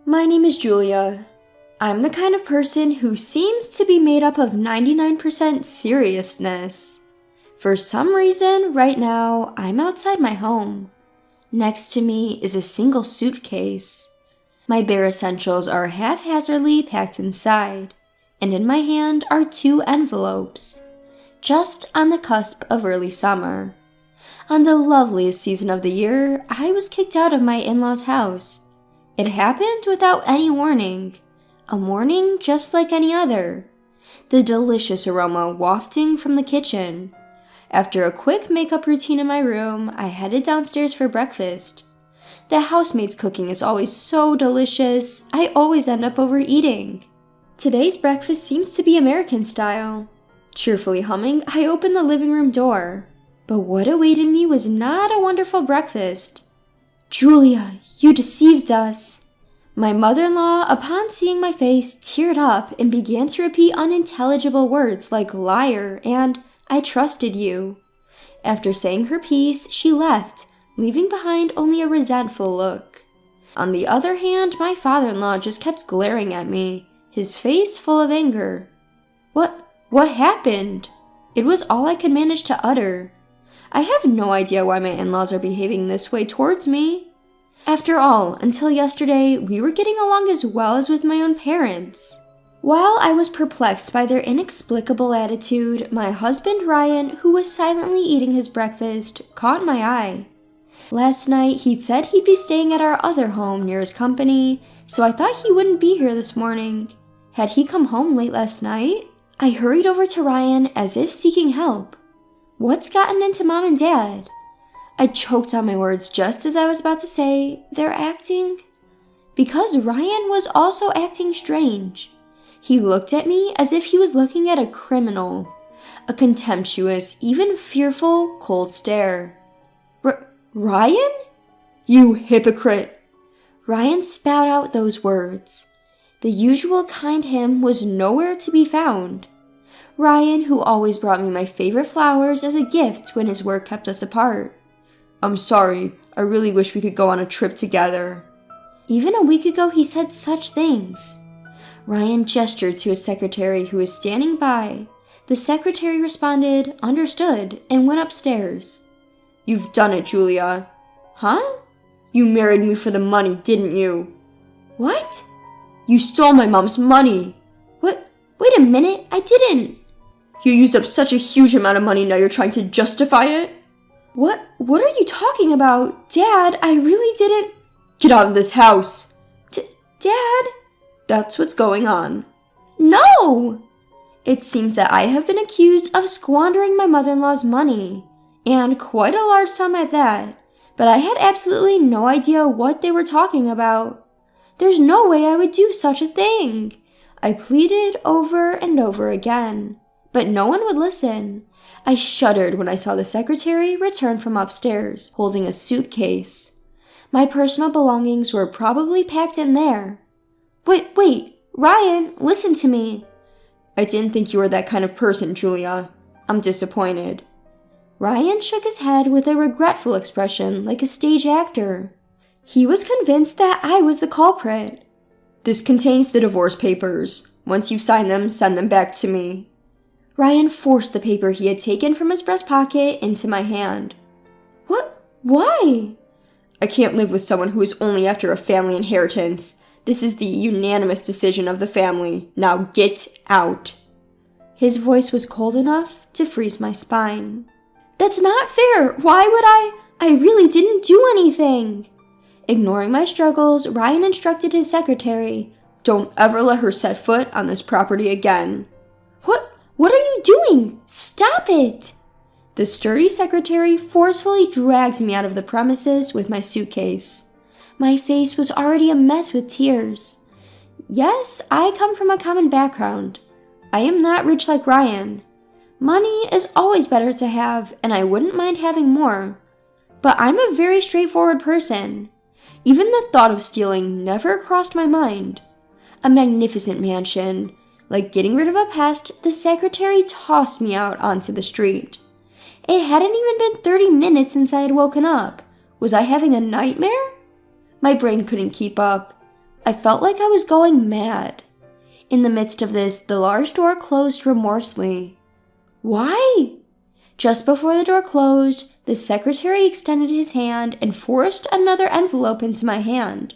My name is Julia. I'm the kind of person who seems to be made up of 99% seriousness. For some reason, right now, I'm outside my home. Next to me is a single suitcase. My bare essentials are haphazardly packed inside, and in my hand are 2 envelopes. Just on the cusp of early summer. On the loveliest season of the year, I was kicked out of my in-laws' house. It happened without any warning. A morning just like any other. The delicious aroma wafting from the kitchen. After a quick makeup routine in my room, I headed downstairs for breakfast. The housemaid's cooking is always so delicious, I always end up overeating. Today's breakfast seems to be American style. Cheerfully humming, I opened the living room door. But what awaited me was not a wonderful breakfast. "Julia, you deceived us." My mother-in-law, upon seeing my face, teared up and began to repeat unintelligible words like liar and "I trusted you." After saying her piece, she left, leaving behind only a resentful look. On the other hand, my father-in-law just kept glaring at me, his face full of anger. What happened? It was all I could manage to utter. I have no idea why my in-laws are behaving this way towards me. After all, until yesterday, we were getting along as well as with my own parents. While I was perplexed by their inexplicable attitude, my husband Ryan, who was silently eating his breakfast, caught my eye. Last night, he'd said he'd be staying at our other home near his company, so I thought he wouldn't be here this morning. Had he come home late last night? I hurried over to Ryan as if seeking help. What's gotten into Mom and Dad? I choked on my words just as I was about to say, they're acting. Because Ryan was also acting strange. He looked at me as if he was looking at a criminal. A contemptuous, even fearful, cold stare. Ryan? You hypocrite! Ryan spat out those words. The usual kind him was nowhere to be found. Ryan, who always brought me my favorite flowers as a gift when his work kept us apart. "I'm sorry, I really wish we could go on a trip together." Even a week ago he said such things. Ryan gestured to his secretary who was standing by. The secretary responded, understood, and went upstairs. "You've done it, Julia." "Huh?" "You married me for the money, didn't you?" "What?" "You stole my mom's money." "What? Wait a minute, I didn't." "You used up such a huge amount of money, now you're trying to justify it?" What are you talking about? Dad, I really didn't." "Get out of this house." Dad?" "That's what's going on." "No!" It seems that I have been accused of squandering my mother-in-law's money, and quite a large sum at that, but I had absolutely no idea what they were talking about. There's no way I would do such a thing. I pleaded over and over again, but no one would listen. I shuddered when I saw the secretary return from upstairs, holding a suitcase. My personal belongings were probably packed in there. Wait, Ryan, listen to me." "I didn't think you were that kind of person, Julia. I'm disappointed." Ryan shook his head with a regretful expression like a stage actor. He was convinced that I was the culprit. "This contains the divorce papers. Once you've signed them, send them back to me." Ryan forced the paper he had taken from his breast pocket into my hand. "What? Why?" "I can't live with someone who is only after a family inheritance. This is the unanimous decision of the family. Now get out." His voice was cold enough to freeze my spine. "That's not fair. Why would I? I really didn't do anything." Ignoring my struggles, Ryan instructed his secretary, "Don't ever let her set foot on this property again." What are you doing? Stop it!" The sturdy secretary forcefully dragged me out of the premises with my suitcase. My face was already a mess with tears. Yes, I come from a common background. I am not rich like Ryan. Money is always better to have, and I wouldn't mind having more. But I'm a very straightforward person. Even the thought of stealing never crossed my mind. A magnificent mansion. Like getting rid of a pest, the secretary tossed me out onto the street. It hadn't even been 30 minutes since I had woken up. Was I having a nightmare? My brain couldn't keep up. I felt like I was going mad. In the midst of this, the large door closed remorselessly. Why? Just before the door closed, the secretary extended his hand and forced another envelope into my hand.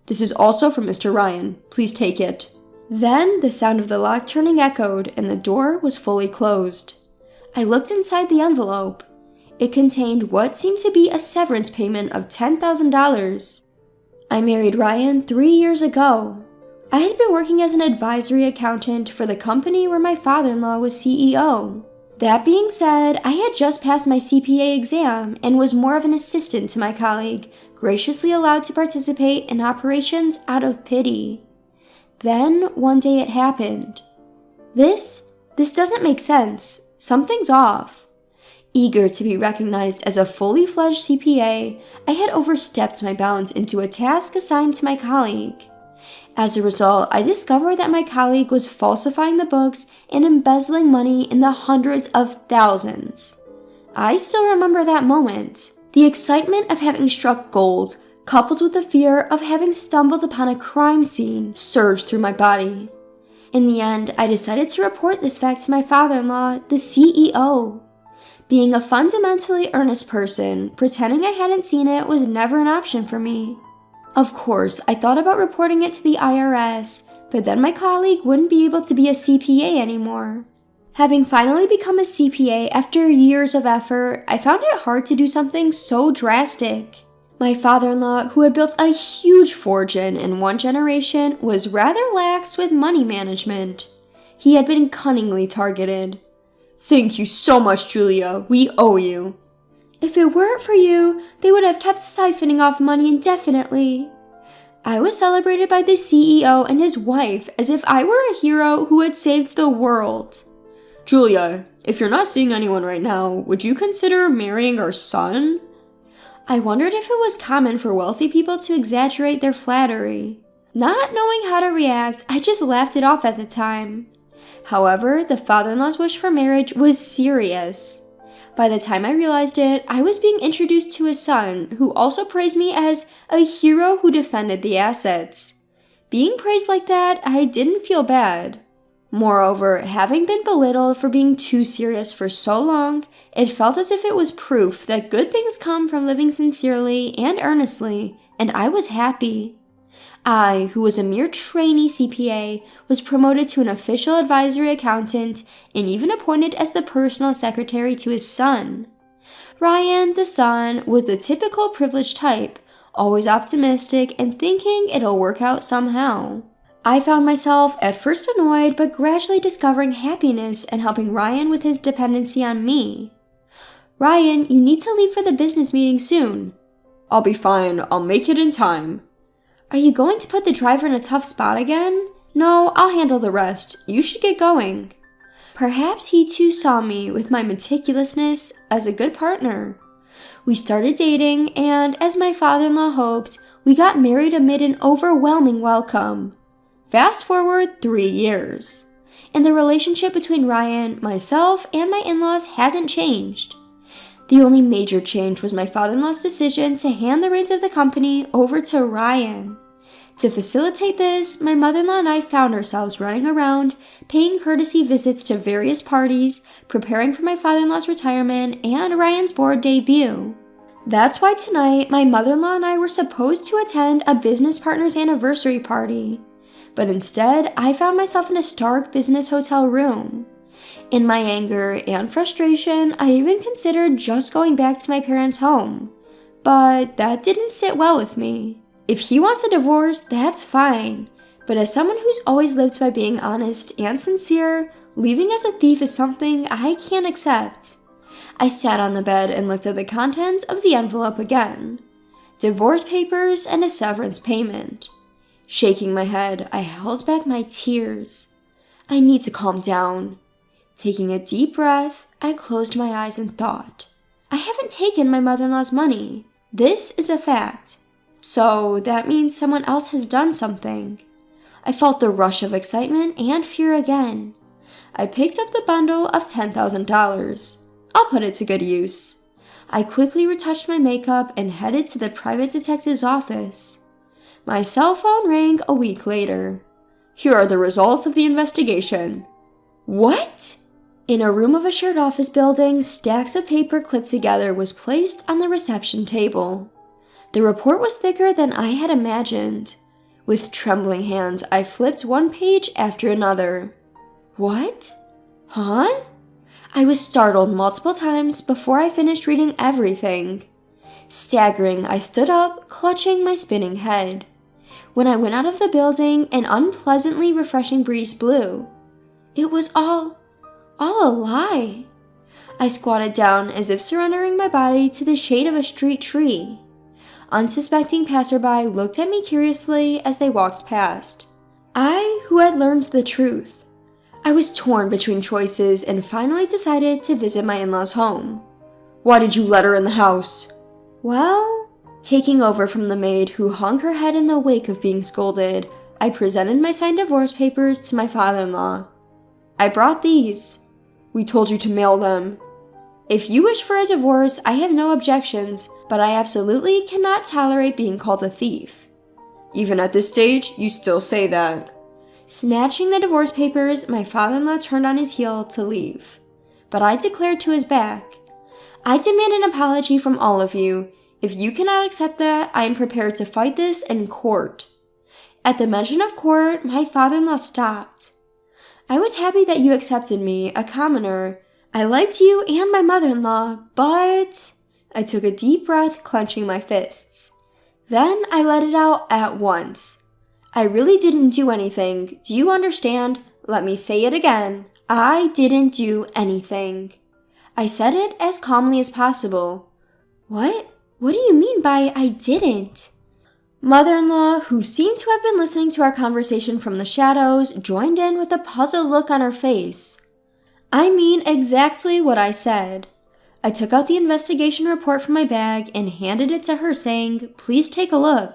This is also from Mr. Ryan. Please take it. Then the sound of the lock turning echoed and the door was fully closed. I looked inside the envelope. It contained what seemed to be a severance payment of $10,000. I married Ryan 3 years ago. I had been working as an advisory accountant for the company where my father-in-law was CEO. That being said, I had just passed my CPA exam and was more of an assistant to my colleague, graciously allowed to participate in operations out of pity. Then, one day it happened. This doesn't make sense. Something's off. Eager to be recognized as a fully fledged CPA, I had overstepped my bounds into a task assigned to my colleague. As a result, I discovered that my colleague was falsifying the books and embezzling money in the hundreds of thousands. I still remember that moment. The excitement of having struck gold, coupled with the fear of having stumbled upon a crime scene, surged through my body. In the end, I decided to report this fact to my father-in-law, the CEO. Being a fundamentally earnest person, pretending I hadn't seen it was never an option for me. Of course, I thought about reporting it to the IRS, but then my colleague wouldn't be able to be a CPA anymore. Having finally become a CPA after years of effort, I found it hard to do something so drastic. My father-in-law, who had built a huge fortune in one generation, was rather lax with money management. He had been cunningly targeted. Thank you so much, Julia. We owe you. If it weren't for you, they would have kept siphoning off money indefinitely. I was celebrated by the CEO and his wife as if I were a hero who had saved the world. Julia, if you're not seeing anyone right now, would you consider marrying our son? I wondered if it was common for wealthy people to exaggerate their flattery. Not knowing how to react, I just laughed it off at the time. However, the father-in-law's wish for marriage was serious. By the time I realized it, I was being introduced to his son, who also praised me as a hero who defended the assets. Being praised like that, I didn't feel bad. Moreover, having been belittled for being too serious for so long, it felt as if it was proof that good things come from living sincerely and earnestly, and I was happy. I, who was a mere trainee CPA, was promoted to an official advisory accountant and even appointed as the personal secretary to his son. Ryan, the son, was the typical privileged type, always optimistic and thinking it'll work out somehow. I found myself at first annoyed but gradually discovering happiness and helping Ryan with his dependency on me. Ryan, you need to leave for the business meeting soon. I'll be fine. I'll make it in time. Are you going to put the driver in a tough spot again? No, I'll handle the rest. You should get going. Perhaps he too saw me with my meticulousness as a good partner. We started dating, and as my father-in-law hoped, we got married amid an overwhelming welcome. Fast forward 3 years, and the relationship between Ryan, myself, and my in-laws hasn't changed. The only major change was my father-in-law's decision to hand the reins of the company over to Ryan. To facilitate this, my mother-in-law and I found ourselves running around, paying courtesy visits to various parties, preparing for my father-in-law's retirement and Ryan's board debut. That's why tonight, my mother-in-law and I were supposed to attend a business partner's anniversary party. But instead, I found myself in a stark business hotel room. In my anger and frustration, I even considered just going back to my parents' home. But that didn't sit well with me. If he wants a divorce, that's fine. But as someone who's always lived by being honest and sincere, leaving as a thief is something I can't accept. I sat on the bed and looked at the contents of the envelope again. Divorce papers and a severance payment. Shaking my head, I held back my tears. I need to calm down. Taking a deep breath, I closed my eyes and thought. I haven't taken my mother-in-law's money. This is a fact. So that means someone else has done something. I felt the rush of excitement and fear again. I picked up the bundle of $10,000. I'll put it to good use. I quickly retouched my makeup and headed to the private detective's office. My cell phone rang a week later. "Here are the results of the investigation." What? In a room of a shared office building, stacks of paper clipped together was placed on the reception table. The report was thicker than I had imagined. With trembling hands, I flipped one page after another. What? Huh? I was startled multiple times before I finished reading everything. Staggering, I stood up, clutching my spinning head. When I went out of the building, an unpleasantly refreshing breeze blew. It was all a lie. I squatted down as if surrendering my body to the shade of a street tree. Unsuspecting passerby looked at me curiously as they walked past. I, who had learned the truth. I was torn between choices and finally decided to visit my in-laws' home. "Why did you let her in the house?" Well, taking over from the maid who hung her head in the wake of being scolded, I presented my signed divorce papers to my father-in-law. "I brought these." "We told you to mail them." "If you wish for a divorce, I have no objections, but I absolutely cannot tolerate being called a thief." "Even at this stage, you still say that." Snatching the divorce papers, my father-in-law turned on his heel to leave. But I declared to his back, "I demand an apology from all of you. If you cannot accept that, I am prepared to fight this in court." At the mention of court, my father-in-law stopped. "I was happy that you accepted me, a commoner. I liked you and my mother-in-law, but..." I took a deep breath, clenching my fists. Then I let it out at once. "I really didn't do anything. Do you understand? Let me say it again. I didn't do anything." I said it as calmly as possible. What do you mean by I didn't?" Mother-in-law, who seemed to have been listening to our conversation from the shadows, joined in with a puzzled look on her face. "I mean exactly what I said." I took out the investigation report from my bag and handed it to her, saying, "Please take a look."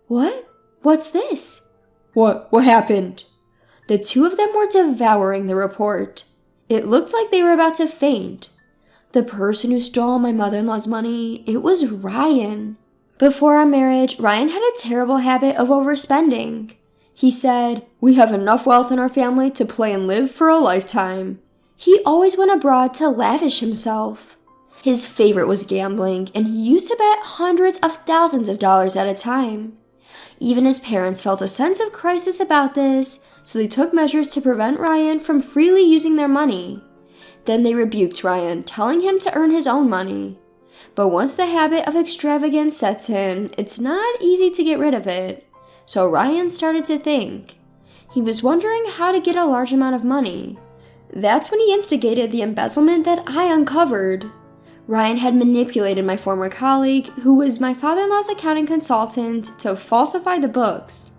"What? What's this?" What happened?" The two of them were devouring the report. It looked like they were about to faint. The person who stole my mother-in-law's money, it was Ryan. Before our marriage, Ryan had a terrible habit of overspending. He said, "We have enough wealth in our family to play and live for a lifetime." He always went abroad to lavish himself. His favorite was gambling, and he used to bet hundreds of thousands of dollars at a time. Even his parents felt a sense of crisis about this, so they took measures to prevent Ryan from freely using their money. Then they rebuked Ryan, telling him to earn his own money. But once the habit of extravagance sets in, it's not easy to get rid of it. So Ryan started to think. He was wondering how to get a large amount of money. That's when he instigated the embezzlement that I uncovered. Ryan had manipulated my former colleague, who was my father-in-law's accounting consultant, to falsify the books.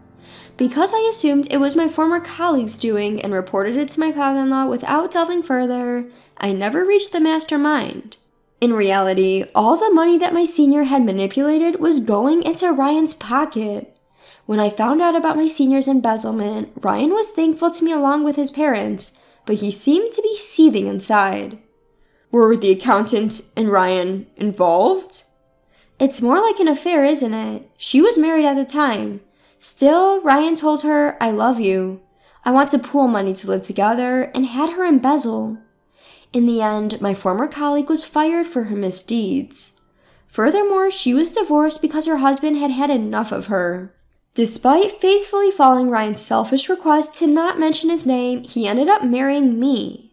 Because I assumed it was my former colleague's doing and reported it to my father-in-law without delving further, I never reached the mastermind. In reality, all the money that my senior had manipulated was going into Ryan's pocket. When I found out about my senior's embezzlement, Ryan was thankful to me along with his parents, but he seemed to be seething inside. Were the accountant and Ryan involved? It's more like an affair, isn't it? She was married at the time. Still, Ryan told her, "I love you. I want to pool money to live together," and had her embezzle. In the end, my former colleague was fired for her misdeeds. Furthermore, she was divorced because her husband had had enough of her. Despite faithfully following Ryan's selfish request to not mention his name, he ended up marrying me.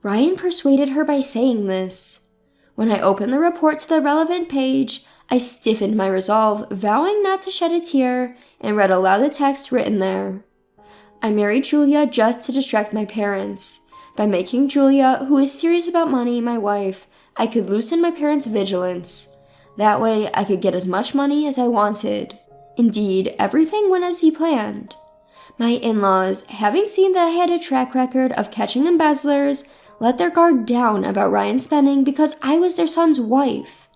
Ryan persuaded her by saying this. When I opened the report to the relevant page, I stiffened my resolve, vowing not to shed a tear, and read aloud the text written there. "I married Julia just to distract my parents. By making Julia, who is serious about money, my wife, I could loosen my parents' vigilance. That way, I could get as much money as I wanted. Indeed, everything went as he planned. My in-laws, having seen that I had a track record of catching embezzlers, let their guard down about Ryan's spending because I was their son's wife.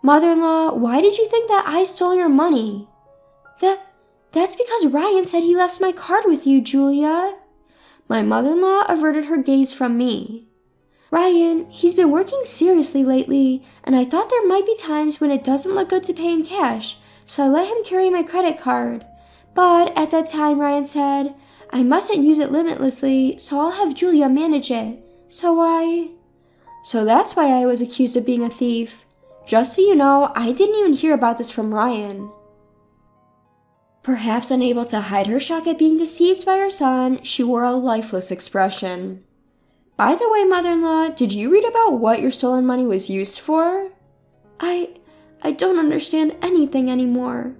Mother-in-law, why did you think that I stole your money?" That's because Ryan said he left my card with you, Julia." My mother-in-law averted her gaze from me. "Ryan, he's been working seriously lately, and I thought there might be times when it doesn't look good to pay in cash, so I let him carry my credit card. But at that time, Ryan said, I mustn't use it limitlessly, so I'll have Julia manage it. So that's why I was accused of being a thief. Just so you know, I didn't even hear about this from Ryan. Perhaps unable to hide her shock at being deceived by her son, she wore a lifeless expression. By the way, mother-in-law, did you read about what your stolen money was used for? I don't understand anything anymore.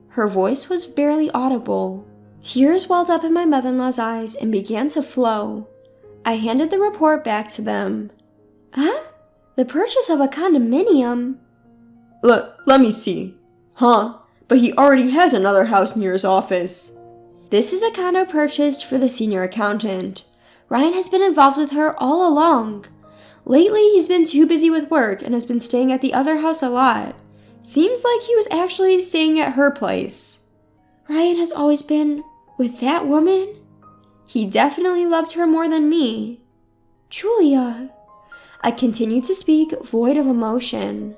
Her voice was barely audible. Tears welled up in my mother-in-law's eyes and began to flow. I handed the report back to them. Huh? The purchase of a condominium? Let me see. Huh? But he already has another house near his office. This is a condo purchased for the senior accountant. Ryan has been involved with her all along. Lately, he's been too busy with work and has been staying at the other house a lot. Seems like he was actually staying at her place. Ryan has always been with that woman? He definitely loved her more than me. Julia. I continued to speak, void of emotion.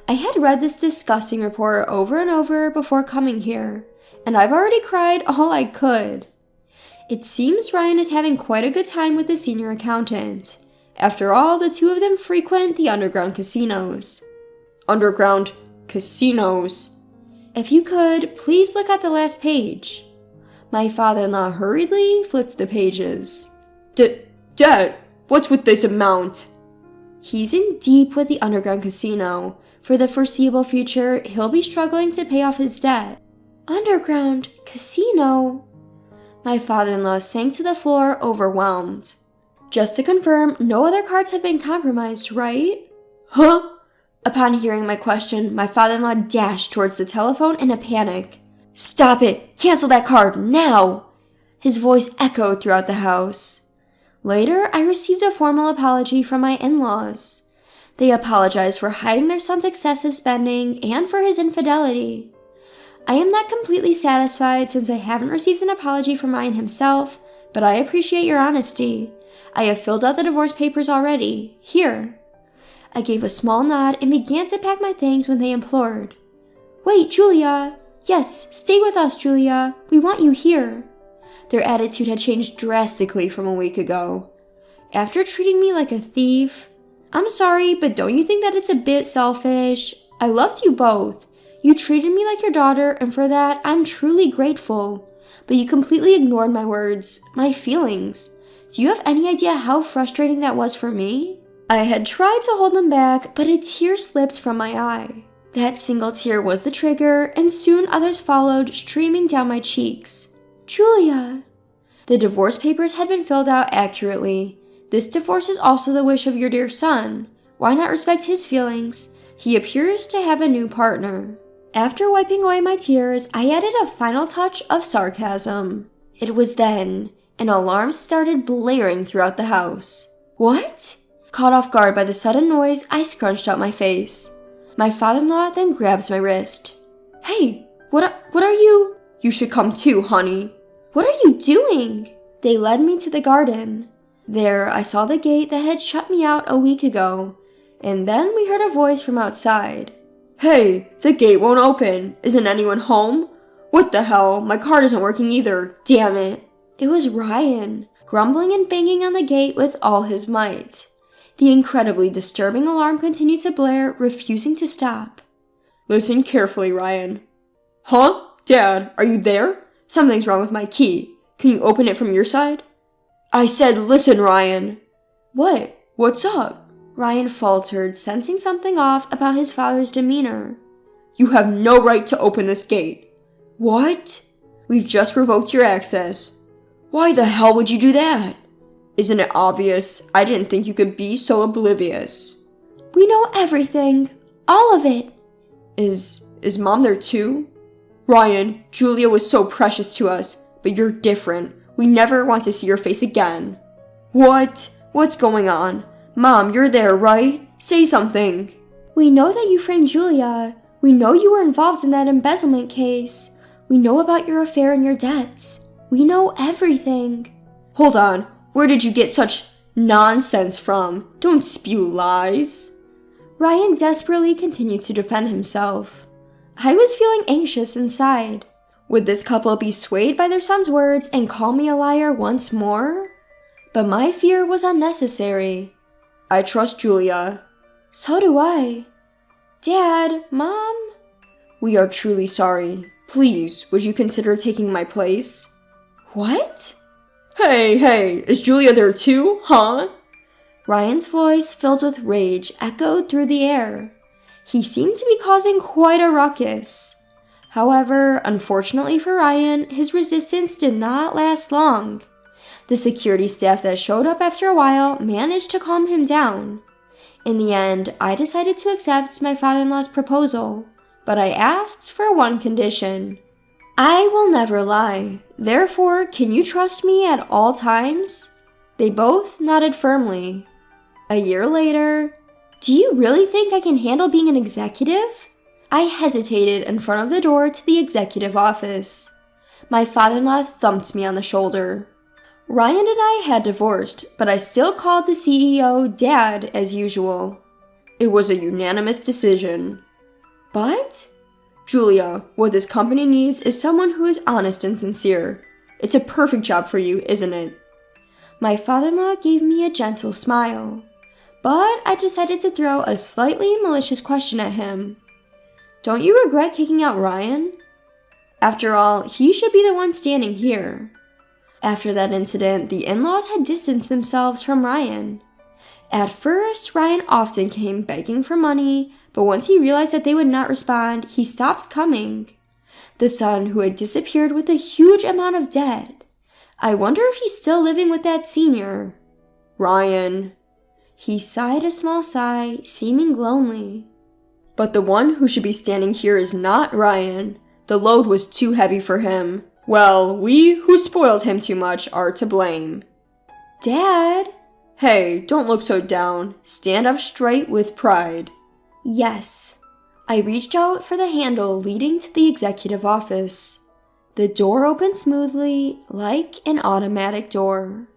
I had read this disgusting report over and over before coming here, and I've already cried all I could. It seems Ryan is having quite a good time with the senior accountant. After all, the two of them frequent the underground casinos. Underground casinos? If you could, please look at the last page. My father-in-law hurriedly flipped the pages. Dad, what's with this amount? He's in deep with the underground casino. For the foreseeable future, he'll be struggling to pay off his debt. Underground casino? My father-in-law sank to the floor, overwhelmed. Just to confirm, no other cards have been compromised, right? Huh? Upon hearing my question, my father-in-law dashed towards the telephone in a panic. Stop it! Cancel that card, now! His voice echoed throughout the house. Later, I received a formal apology from my in-laws. They apologized for hiding their son's excessive spending and for his infidelity. I am not completely satisfied since I haven't received an apology from Ryan himself, but I appreciate your honesty. I have filled out the divorce papers already. Here. I gave a small nod and began to pack my things when they implored. Wait, Julia! Yes, stay with us, Julia. We want you here. Their attitude had changed drastically from a week ago. After treating me like a thief, I'm sorry, but don't you think that it's a bit selfish? I loved you both. You treated me like your daughter, and for that, I'm truly grateful. But you completely ignored my words, my feelings. Do you have any idea how frustrating that was for me? I had tried to hold them back, but a tear slipped from my eye. That single tear was the trigger, and soon others followed, streaming down my cheeks. Julia! The divorce papers had been filled out accurately. This divorce is also the wish of your dear son. Why not respect his feelings? He appears to have a new partner. After wiping away my tears, I added a final touch of sarcasm. It was then an alarm started blaring throughout the house. What? Caught off guard by the sudden noise, I scrunched up my face. My father-in-law then grabbed my wrist. Hey, what are you? You should come too, honey. What are you doing? They led me to the garden. There, I saw the gate that had shut me out a week ago, and then we heard a voice from outside. Hey, the gate won't open. Isn't anyone home? What the hell? My card isn't working either. Damn it. It was Ryan, grumbling and banging on the gate with all his might. The incredibly disturbing alarm continued to blare, refusing to stop. Listen carefully, Ryan. Huh? Dad, are you there? Something's wrong with my key. Can you open it from your side? I said listen, Ryan. What? What's up? Ryan faltered, sensing something off about his father's demeanor. You have no right to open this gate. What? We've just revoked your access. Why the hell would you do that? Isn't it obvious? I didn't think you could be so oblivious. We know everything. All of it. Is Mom there too? Ryan, Julia was so precious to us, but you're different. We never want to see your face again. What? What's going on? Mom, you're there, right? Say something. We know that you framed Julia. We know you were involved in that embezzlement case. We know about your affair and your debts. We know everything. Hold on. Where did you get such nonsense from? Don't spew lies. Ryan desperately continued to defend himself. I was feeling anxious inside. Would this couple be swayed by their son's words and call me a liar once more? But my fear was unnecessary. I trust Julia. So do I. Dad, Mom? We are truly sorry. Please, would you consider taking my place? What? Hey, is Julia there too, huh? Ryan's voice, filled with rage, echoed through the air. He seemed to be causing quite a ruckus. However, unfortunately for Ryan, his resistance did not last long. The security staff that showed up after a while managed to calm him down. In the end, I decided to accept my father-in-law's proposal, but I asked for one condition. I will never lie. Therefore, can you trust me at all times? They both nodded firmly. A year later, do you really think I can handle being an executive? I hesitated in front of the door to the executive office. My father-in-law thumped me on the shoulder. Ryan and I had divorced, but I still called the CEO Dad as usual. It was a unanimous decision. But? Julia, what this company needs is someone who is honest and sincere. It's a perfect job for you, isn't it? My father-in-law gave me a gentle smile, but I decided to throw a slightly malicious question at him. Don't you regret kicking out Ryan? After all, he should be the one standing here. After that incident, the in-laws had distanced themselves from Ryan. At first, Ryan often came begging for money, but once he realized that they would not respond, he stopped coming. The son who had disappeared with a huge amount of debt. I wonder if he's still living with that senior. Ryan. He sighed a small sigh, seeming lonely. But the one who should be standing here is not Ryan. The load was too heavy for him. Well, we who spoiled him too much are to blame. Dad? Hey, don't look so down. Stand up straight with pride. Yes. I reached out for the handle leading to the executive office. The door opened smoothly, like an automatic door.